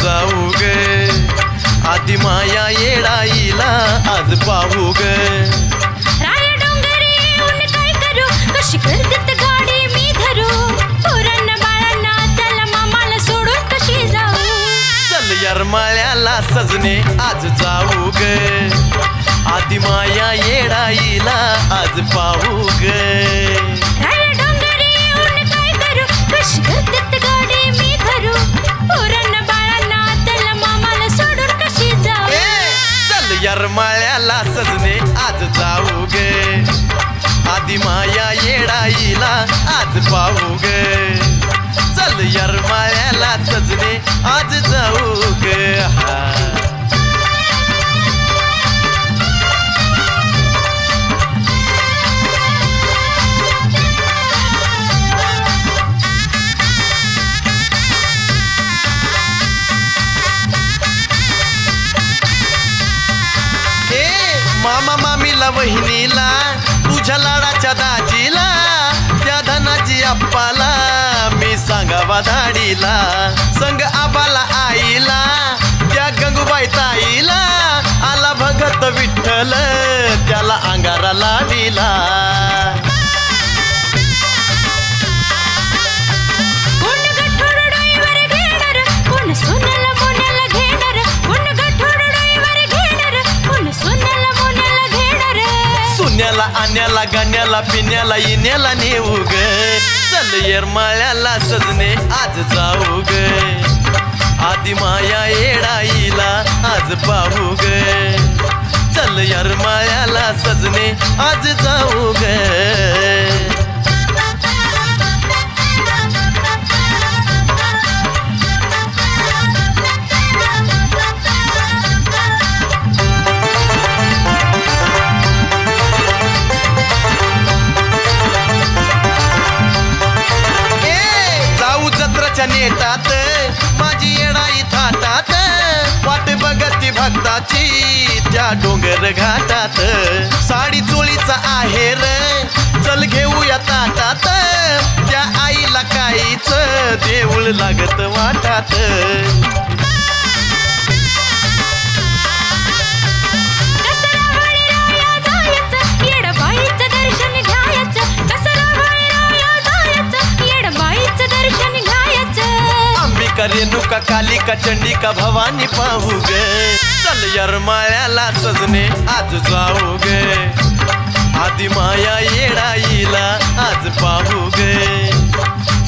जाऊ ग आदि माया येडाईला आज पाहू ग राया डोंगरी येऊन काय करू कशी करतात गाडी मी धरू पोरांना बाळांना त्याला मामाला सोडून कशी जाऊ चल यार माळ्याला सजने आज जाऊ ग आदि माया येडाईला आज पाहू ग राया डोंगरी येऊन काय करू कशी करतात गाडी मी धरू पोरांना बाळांना त्याला मामाला सोडून कशी जाऊ चल यार माळ्याला सजने आज जाऊ ग आदि माया येडाईला आज पाहू ग चल यार माळ्याला सजने आज जाऊ ग मामा मामीला वहिनीला तुझ्या लाडाच्या दाजीला त्या धनाजी आप्पाला मी सांगावा धाडीला संग आबाला आईला त्या गंगूबाई ताईला आला भगत विठ्ठल त्याला अंगारा लाविला सुन्याला आण्याला गाण्याला पिण्याला येण्याला नेऊ ग चल यार माळ्याला सजने आज जाऊ ग आदि माया येडाईला आज पाहू ग चल यार माळ्याला सजने आज जाऊ ग नेटात माझी येडाई थाटात वाट बघती भक्ताची त्या डोंगर घाटात साडी चोळीचा आहेर चल घेऊया ताटात त्या आईला काहीच देऊळ लागत वाटात रेणुका कालिका चंडिका भवानी पाहू ग चल यार माळ्याला सजने आज जाऊ ग आदि माया येडाईला आज पाहू ग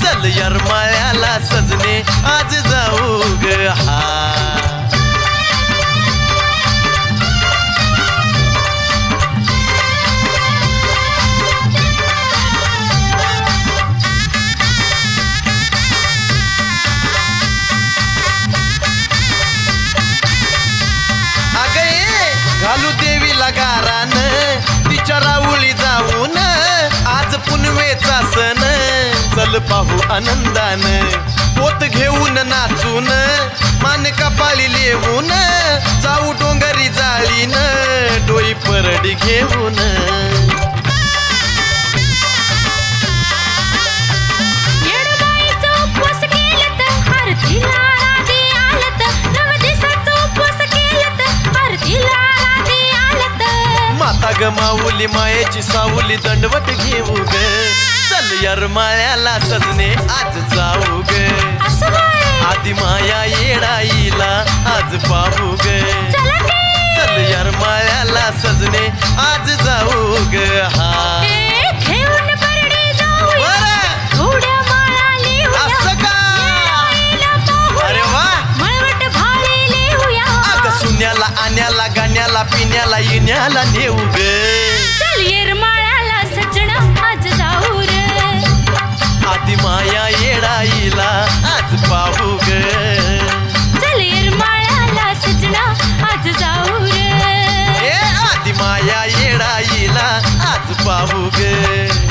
चल यार माळ्याला सजने आज जाऊ ग घालू देवीला गारान तिच्या राऊळी जाऊन आज पुनवेचा सण चल पाहू आनंदान पोत घेऊन नाचून मान कपाळी लेवून जाऊ डोंगरी जाळीन डोई परडी घेऊन माता ग माऊली मायेची सावली दंडवट घेऊ ग चल यार माळ्याला सजने आज जाऊ ग आदि माया येडाईला आज पाहू ग चल यार माळ्याला सजने आज जाऊ ग सुन्याला आण्याला गाण्याला पिण्याला येण्याला नेऊ ग चल यार माळ्याला सजना आज जाऊ रे आदि माया येडाईला आज पाहू ग चल यार माळ्याला सजना आज जाऊ रे आदि माया येडाईला आज पाहू ग